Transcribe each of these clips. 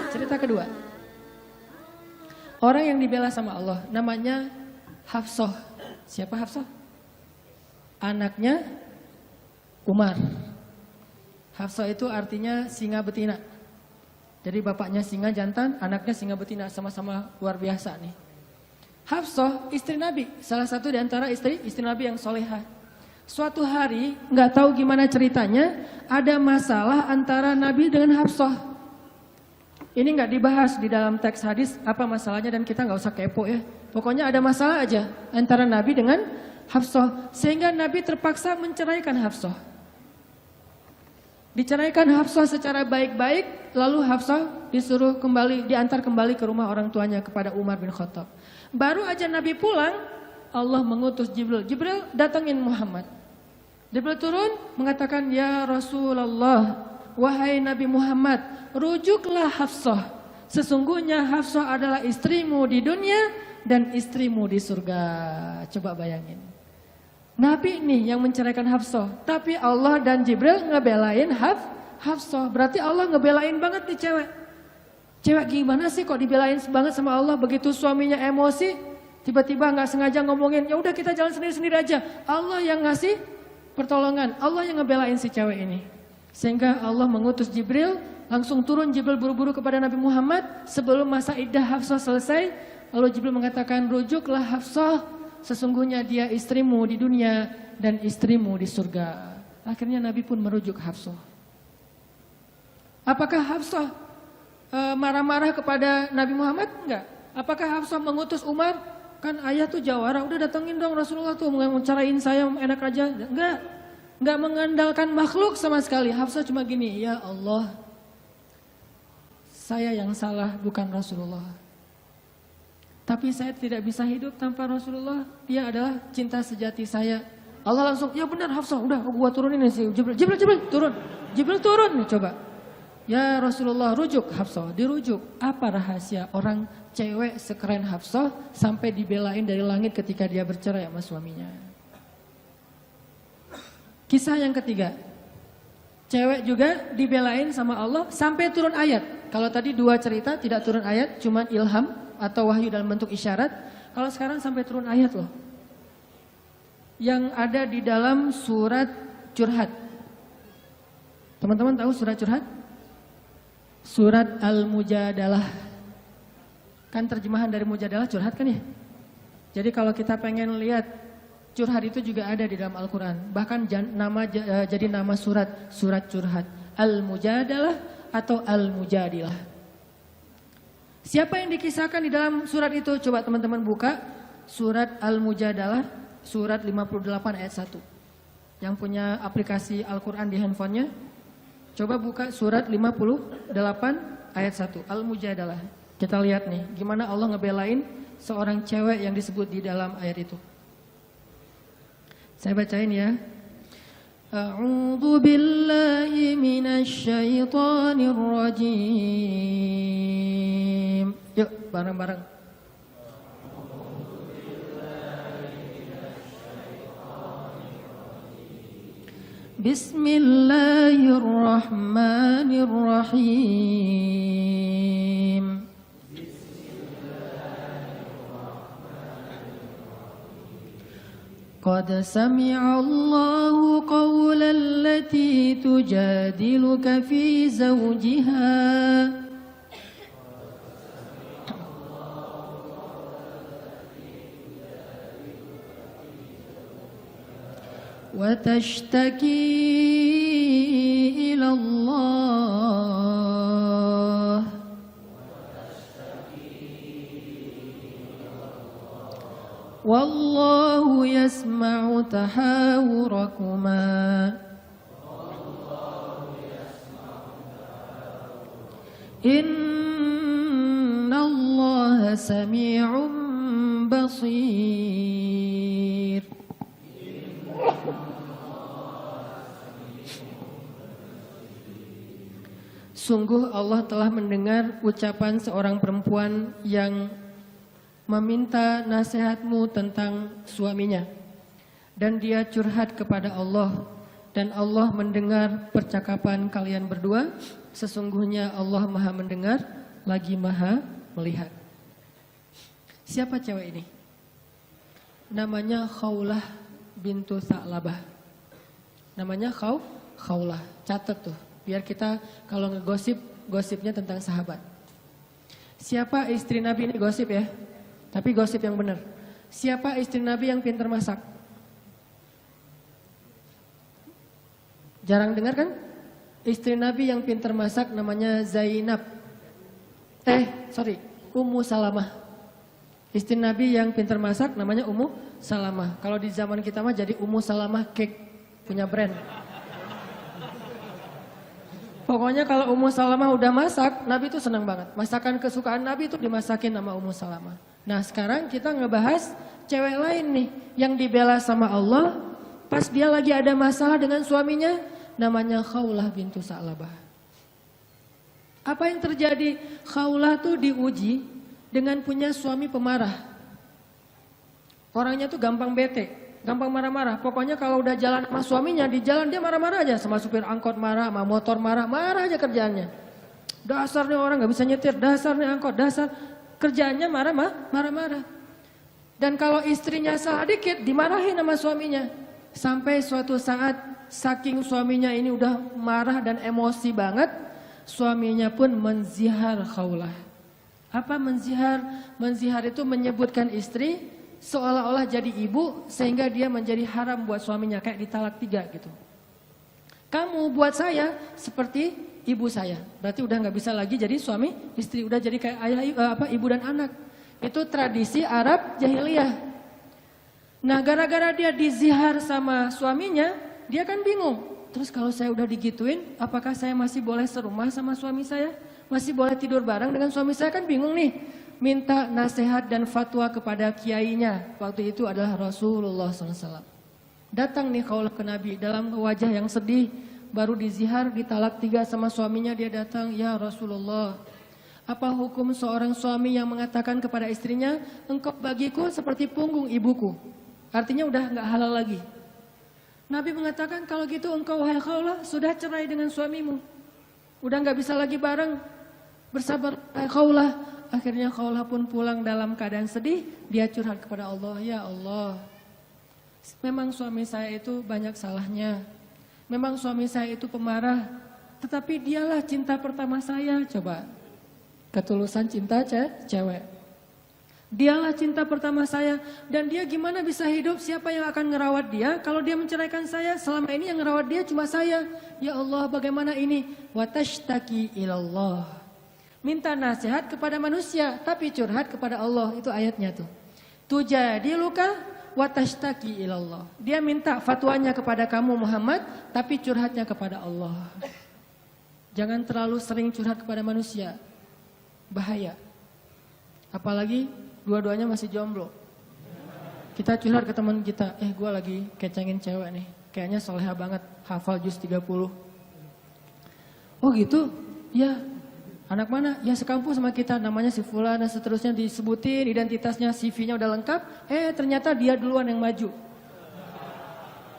cerita kedua. Orang yang dibela sama Allah namanya Hafsah. Siapa Hafsah? Anaknya Umar. Hafsah itu artinya singa betina. Jadi bapaknya singa jantan, anaknya singa betina, sama-sama luar biasa nih. Hafsah istri Nabi, salah satu di antara istri Nabi yang solehah. Suatu hari, nggak tahu gimana ceritanya, ada masalah antara Nabi dengan Hafsah. Ini nggak dibahas di dalam teks hadis apa masalahnya dan kita nggak usah kepo ya. Pokoknya ada masalah aja antara Nabi dengan Hafsah, sehingga Nabi terpaksa menceraikan Hafsah. Diceraikan Hafsah secara baik-baik, lalu Hafsah disuruh diantar kembali ke rumah orang tuanya kepada Umar bin Khattab. Baru aja Nabi pulang, Allah mengutus Jibril. Jibril datangin Muhammad. Jibril turun mengatakan, ya Rasulullah, wahai Nabi Muhammad, rujuklah Hafsah. Sesungguhnya Hafsah adalah istrimu di dunia dan istrimu di surga. Coba bayangin. Nabi nih yang menceraikan Hafsah, tapi Allah dan Jibril ngebelain Hafsah. Berarti Allah ngebelain banget nih cewek. Cewek gimana sih kok dibelain banget sama Allah? Begitu suaminya emosi, tiba-tiba nggak sengaja ngomongin, ya udah kita jalan sendiri-sendiri aja. Allah yang ngasih pertolongan, Allah yang ngebelain si cewek ini. Sehingga Allah mengutus Jibril, langsung turun Jibril buru-buru kepada Nabi Muhammad sebelum masa iddah Hafsah selesai. Lalu Jibril mengatakan, rujuklah Hafsah, sesungguhnya dia istrimu di dunia dan istrimu di surga. Akhirnya Nabi pun merujuk Hafsah. Apakah Hafsah marah-marah kepada Nabi Muhammad? Enggak. Apakah Hafsah mengutus Umar? Kan ayah tuh jawara, udah datengin dong Rasulullah tuh, mencarain saya enak aja. Enggak mengandalkan makhluk sama sekali. Hafsah cuma gini, ya Allah, saya yang salah bukan Rasulullah. Tapi saya tidak bisa hidup tanpa Rasulullah. Dia adalah cinta sejati saya. Allah langsung, ya benar Hafsah, udah gua turunin sih. Jibril turun. Jibril turun nih coba. Ya Rasulullah, rujuk Hafsah, dirujuk. Apa rahasia orang cewek sekeren Hafsah sampai dibelain dari langit ketika dia bercerai sama suaminya? Kisah yang ketiga. Cewek juga dibelain sama Allah sampai turun ayat. Kalau tadi dua cerita tidak turun ayat, cuma ilham atau wahyu dalam bentuk isyarat. Kalau sekarang sampai turun ayat loh. Yang ada di dalam surat Curhat. Teman-teman tahu surat Curhat? Surat Al-Mujadalah. Kan terjemahan dari Mujadalah curhat kan ya? Jadi kalau kita pengen lihat curhat itu juga ada di dalam Al-Quran. Bahkan jadi nama surat Curhat. Al-Mujadalah atau Al-Mujadilah. Siapa yang dikisahkan di dalam surat itu? Coba teman-teman buka surat Al-Mujadalah, surat 58 ayat 1. Yang punya aplikasi Al-Quran di handphonenya, coba buka surat 58 ayat 1, Al-Mujadalah. Kita lihat nih, gimana Allah ngebelain seorang cewek yang disebut di dalam ayat itu. Saya bacain ya. A'udzu billahi minasy syaithanir rajim. Yuk, bareng-bareng. Bismillahirrahmanirrahim. Qad sami'a Allahu qawla allati tujadiluka fi zawjiha وتشتكي إلى الله والله يسمع تحاوركما إن الله سميع بصير. Sungguh Allah telah mendengar ucapan seorang perempuan yang meminta nasihatmu tentang suaminya. Dan dia curhat kepada Allah. Dan Allah mendengar percakapan kalian berdua. Sesungguhnya Allah maha mendengar lagi Maha melihat. Siapa cewek ini? Namanya Khawlah bintu Tha'labah. Namanya Khawlah. Catat tuh, biar kita kalau ngegosip, gosipnya tentang sahabat. Siapa istri Nabi ini gosip ya? Tapi gosip yang benar. Siapa istri Nabi yang pintar masak? Jarang dengar kan? Istri Nabi yang pintar masak namanya Zainab. Ummu Salamah. Istri Nabi yang pintar masak namanya Ummu Salamah. Kalau di zaman kita mah jadi Ummu Salamah Cake, punya brand. Pokoknya kalau Ummu Salamah udah masak, Nabi itu senang banget. Masakan kesukaan Nabi itu dimasakin sama Ummu Salamah. Nah sekarang kita ngebahas cewek lain nih, yang dibela sama Allah, pas dia lagi ada masalah dengan suaminya, namanya Khawlah bintu Tha'labah. Apa yang terjadi? Khawlah tuh diuji dengan punya suami pemarah. Orangnya tuh gampang bete. Gampang marah-marah. Pokoknya kalau udah jalan sama suaminya, di jalan dia marah-marah aja. Sama supir angkot marah, sama motor marah, marah aja kerjaannya. Dasarnya orang gak bisa nyetir, dasarnya angkot, dasar. Kerjaannya marah-marah. Dan kalau istrinya salah dikit, dimarahin sama suaminya. Sampai suatu saat, saking suaminya ini udah marah dan emosi banget, suaminya pun menzihar Khawlah. Apa menzihar? Menzihar itu menyebutkan istri seolah-olah jadi ibu sehingga dia menjadi haram buat suaminya, kayak ditalak 3 gitu. Kamu buat saya seperti ibu saya, berarti udah nggak bisa lagi jadi suami istri, udah jadi kayak ibu dan anak. Itu tradisi Arab jahiliyah. Nah gara-gara dia dizihar sama suaminya, dia kan bingung. Terus kalau saya udah digituin, apakah saya masih boleh serumah sama suami saya? Masih boleh tidur bareng dengan suami saya? Kan bingung nih. Minta nasihat dan fatwa kepada kiainya. Waktu itu adalah Rasulullah SAW. Datang nih Khawlah ke Nabi dalam wajah yang sedih. Baru dizihar, ditalak 3 sama suaminya. Dia datang, ya Rasulullah, apa hukum seorang suami yang mengatakan kepada istrinya, engkau bagiku seperti punggung ibuku? Artinya udah gak halal lagi. Nabi mengatakan, kalau gitu engkau wahai Khawlah sudah cerai dengan suamimu. Udah gak bisa lagi bareng. Bersabar wahai Khawlah. Akhirnya Khawlah pun pulang dalam keadaan sedih. Dia curhat kepada Allah, ya Allah, memang suami saya itu banyak salahnya. Memang suami saya itu pemarah. Tetapi dialah cinta pertama saya. Coba, ketulusan cinta cewek. Dialah cinta pertama saya. Dan dia gimana bisa hidup? Siapa yang akan ngerawat dia? Kalau dia menceraikan saya, selama ini yang ngerawat dia cuma saya. Ya Allah, bagaimana ini? Watashtaki ilallah. Minta nasihat kepada manusia, tapi curhat kepada Allah. Itu ayatnya tuh. Tujadiluka watashtaki ilallah. Dia minta fatwanya kepada kamu Muhammad, tapi curhatnya kepada Allah. Jangan terlalu sering curhat kepada manusia. Bahaya. Apalagi dua-duanya masih jomblo. Kita curhat ke teman kita, gue lagi kecengin cewek nih. Kayaknya soleha banget, hafal juz 30. Oh gitu? Ya. Anak mana? Ya sekampus sama kita, namanya si Fulan dan seterusnya, disebutin identitasnya, CV-nya udah lengkap. Ternyata dia duluan yang maju.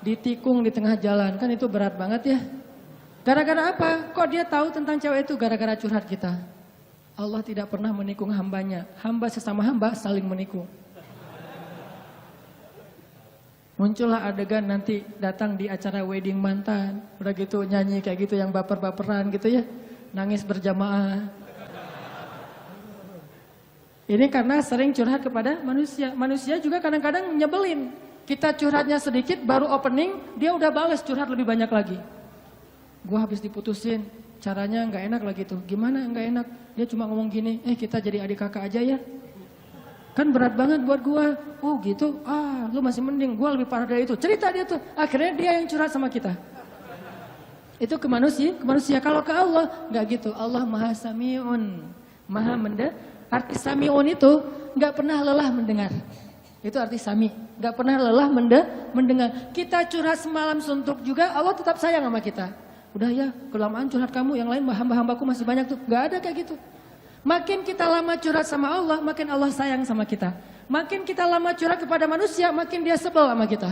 Ditikung di tengah jalan, kan itu berat banget ya. Gara-gara apa? Kok dia tahu tentang cewek itu? Gara-gara curhat kita. Allah tidak pernah menikung hambanya. Hamba sesama hamba saling menikung. Muncullah adegan nanti datang di acara wedding mantan. Udah gitu nyanyi kayak gitu yang baper-baperan gitu ya. Nangis berjamaah. Ini karena sering curhat kepada manusia. Manusia juga kadang-kadang nyebelin. Kita curhatnya sedikit, baru opening, dia udah bales curhat lebih banyak lagi. Gua habis diputusin, caranya nggak enak lagi tuh. Gimana nggak enak? Dia cuma ngomong gini, kita jadi adik kakak aja ya. Kan berat banget buat gua. Oh gitu, lu masih mending, gua lebih parah dari itu. Cerita dia tuh, akhirnya dia yang curhat sama kita. Itu ke manusia. Kalau ke Allah nggak gitu. Allah Maha Sami'un, Maha mendengar. Arti Sami'un itu nggak pernah lelah mendengar. Itu arti Sami. Nggak pernah lelah mendengar. Kita curhat semalam suntuk juga, Allah tetap sayang sama kita. Udah ya, kelamaan curhat kamu, yang lain hamba-hambaku masih banyak tuh. Nggak ada kayak gitu. Makin kita lama curhat sama Allah, makin Allah sayang sama kita. Makin kita lama curhat kepada manusia, makin dia sebel sama kita.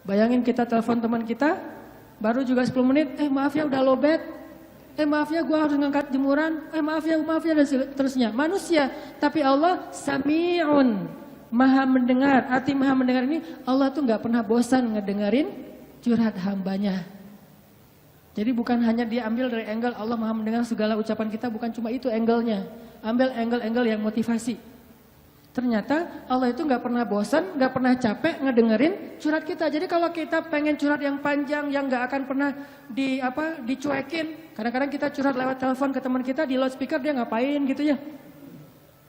Bayangin kita telepon teman kita. Baru juga 10 menit, maaf ya udah lowbat. maaf ya gue harus ngangkat jemuran, maaf ya dan seterusnya. Manusia, tapi Allah sami'un, maha mendengar. Arti maha mendengar ini, Allah tuh gak pernah bosan ngedengerin curhat hambanya. Jadi bukan hanya dia ambil dari angle Allah maha mendengar segala ucapan kita, bukan cuma itu angle-nya. Ambil angle-angle yang motivasi. Ternyata Allah itu gak pernah bosan, gak pernah capek ngedengerin curhat kita. Jadi kalau kita pengen curhat yang panjang, yang gak akan pernah dicuekin. Kadang-kadang kita curhat lewat telepon ke teman kita, di loudspeaker dia ngapain gitu ya.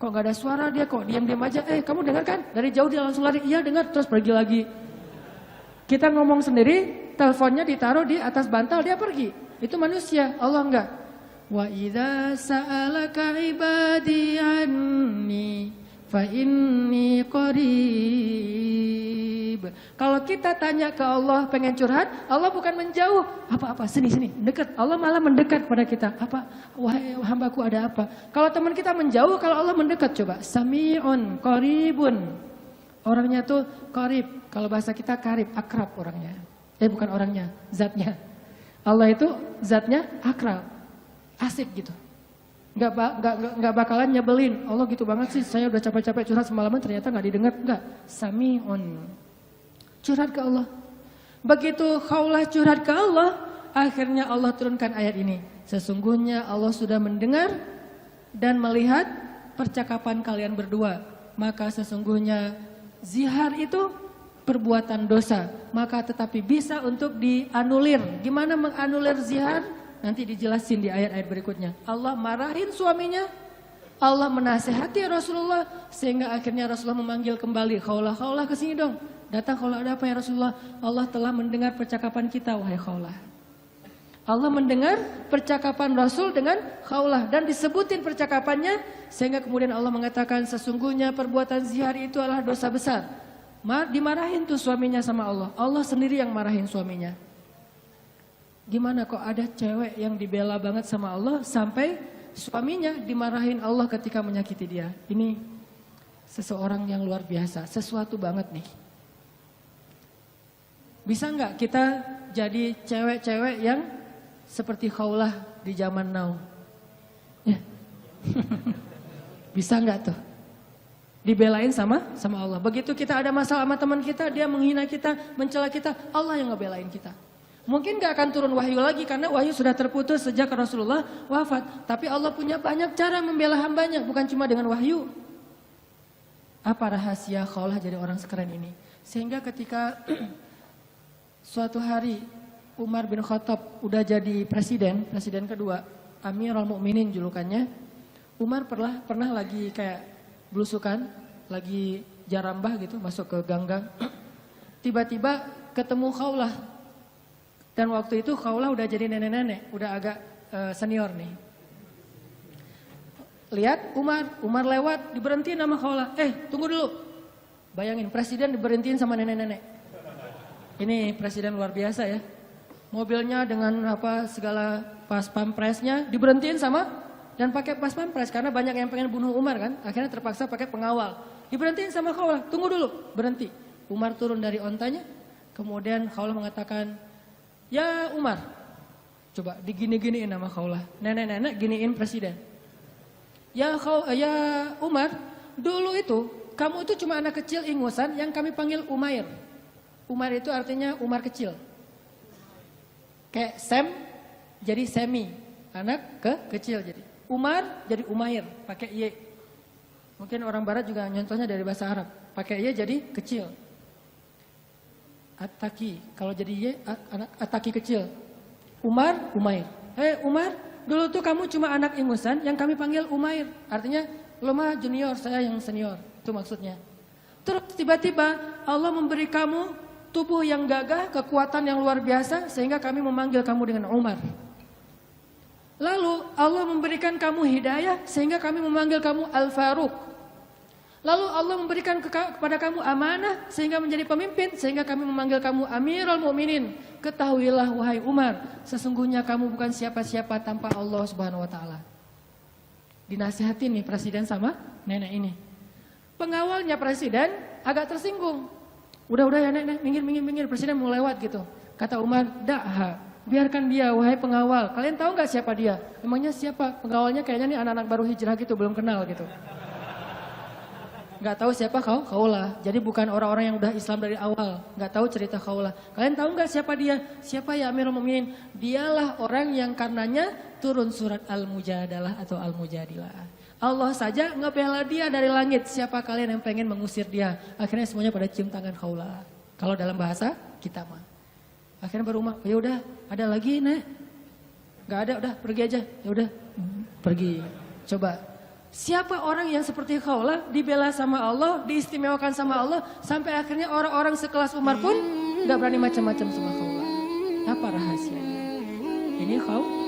Kok gak ada suara dia, kok diam-diam aja. Kamu dengar kan? Dari jauh dia langsung lari, iya dengar, terus pergi lagi. Kita ngomong sendiri, teleponnya ditaruh di atas bantal, dia pergi. Itu manusia, Allah enggak. Wa idza sa'alaka ibadi anni fa inni qarib. Kalau kita tanya ke Allah pengen curhat, Allah bukan menjauh. Apa-apa, sini, dekat. Allah malah mendekat pada kita. Apa? Wahai hambaku ada apa? Kalau teman kita menjauh, kalau Allah mendekat, coba. Sami'un qaribun. Orangnya tuh qarib. Kalau bahasa kita karib, akrab orangnya. Bukan orangnya, zatnya. Allah itu zatnya akrab. Asik gitu. Nggak bakalan nyebelin. Allah gitu banget sih, saya udah capek-capek curhat semalaman ternyata nggak didengar. Nggak, sami'un. Curhat ke Allah. Begitu khaulah curhat ke Allah, akhirnya Allah turunkan ayat ini. Sesungguhnya Allah sudah mendengar dan melihat percakapan kalian berdua. Maka sesungguhnya zihar itu perbuatan dosa. Maka tetapi bisa untuk dianulir. Gimana menganulir zihar? Nanti dijelasin di ayat-ayat berikutnya. Allah marahin suaminya, Allah menasehati Rasulullah, sehingga akhirnya Rasulullah memanggil kembali, khaulah kesini dong. Datang khaulah, ada apa ya Rasulullah? Allah telah mendengar percakapan kita, wahai khaulah. Allah mendengar percakapan Rasul dengan khaulah dan disebutin percakapannya, sehingga kemudian Allah mengatakan sesungguhnya perbuatan zihar itu adalah dosa besar. Dimarahin tuh suaminya sama Allah. Allah sendiri yang marahin suaminya. Gimana kok ada cewek yang dibela banget sama Allah sampai suaminya dimarahin Allah ketika menyakiti dia. Ini seseorang yang luar biasa, sesuatu banget nih. Bisa nggak kita jadi cewek-cewek yang seperti khaulah di zaman now? Ya. Bisa nggak tuh? Dibelain sama Allah. Begitu kita ada masalah sama teman kita, dia menghina kita, mencela kita, Allah yang ngebelain kita. Mungkin gak akan turun wahyu lagi karena wahyu sudah terputus sejak Rasulullah wafat. Tapi Allah punya banyak cara membela hambanya, bukan cuma dengan wahyu. Apa rahasia khaulah jadi orang sekeren ini? Sehingga ketika suatu hari Umar bin Khattab udah jadi presiden kedua, Amirul Mukminin julukannya. Umar pernah lagi kayak belusukan, lagi jarambah gitu, masuk ke gang-gang. Tiba-tiba ketemu khaulah. Dan waktu itu khaulah udah jadi nenek-nenek, udah agak senior nih. Lihat Umar lewat, diberhentiin sama khaulah. Tunggu dulu. Bayangin, presiden diberhentiin sama nenek-nenek. Ini presiden luar biasa ya. Mobilnya dengan segala pas pampresnya diberhentiin sama dan pakai pas pampres karena banyak yang pengen bunuh Umar kan. Akhirnya terpaksa pakai pengawal. Diberhentiin sama khaulah. Tunggu dulu, berhenti. Umar turun dari ontanya. Kemudian khaulah mengatakan, ya Umar, coba digini-giniin sama khaulah. Nenek-nenek giniin presiden. Ya Umar, dulu itu kamu itu cuma anak kecil ingusan yang kami panggil Umair. Umar itu artinya Umar kecil. Kayak Sam jadi Semi, anak kecil jadi. Umar jadi Umair, pakai Y. Mungkin orang barat juga nyontohnya dari bahasa Arab. Pakai Y jadi kecil. Ataki, kalau jadi Y, Ataki kecil. Umar, Umair. Umar, dulu tuh kamu cuma anak ingusan yang kami panggil Umair. Artinya, lo mah junior, saya yang senior. Itu maksudnya. Terus tiba-tiba Allah memberi kamu tubuh yang gagah, kekuatan yang luar biasa, sehingga kami memanggil kamu dengan Umar. Lalu Allah memberikan kamu hidayah, sehingga kami memanggil kamu Al-Faruq. Lalu Allah memberikan kepada kamu amanah sehingga menjadi pemimpin, sehingga kami memanggil kamu Amirul Mukminin. Ketahuilah wahai Umar, sesungguhnya kamu bukan siapa-siapa tanpa Allah Subhanahu wa taala. Dinasihatin nih presiden sama nenek ini. Pengawalnya presiden agak tersinggung. Udah ya nenek, minggir, presiden mau lewat gitu. Kata Umar, "Da'ha, Biarkan dia, wahai pengawal. Kalian tahu nggak siapa dia? Emangnya siapa? Pengawalnya kayaknya nih anak-anak baru hijrah gitu, belum kenal gitu. Nggak tahu siapa Khawlah. Jadi bukan orang-orang yang udah Islam dari awal. Nggak tahu cerita Khawlah. Kalian tahu nggak siapa dia? Siapa ya Amirul Mukminin? Dialah orang yang karenanya turun surat Al-Mujadalah atau Al-Mujadilah. Allah saja ngebela dia dari langit. Siapa kalian yang pengen mengusir dia? Akhirnya semuanya pada cium tangan Khawlah. Kalau dalam bahasa kita mah. Akhirnya baru ya udah, ada lagi nek? Nggak ada, udah pergi aja. Ya udah, pergi. Coba. Siapa orang yang seperti Khawlah dibela sama Allah, diistimewakan sama Allah, sampai akhirnya orang-orang sekelas Umar pun nggak berani macam-macam sama Khawlah. Apa rahasianya? Ini Khawlah.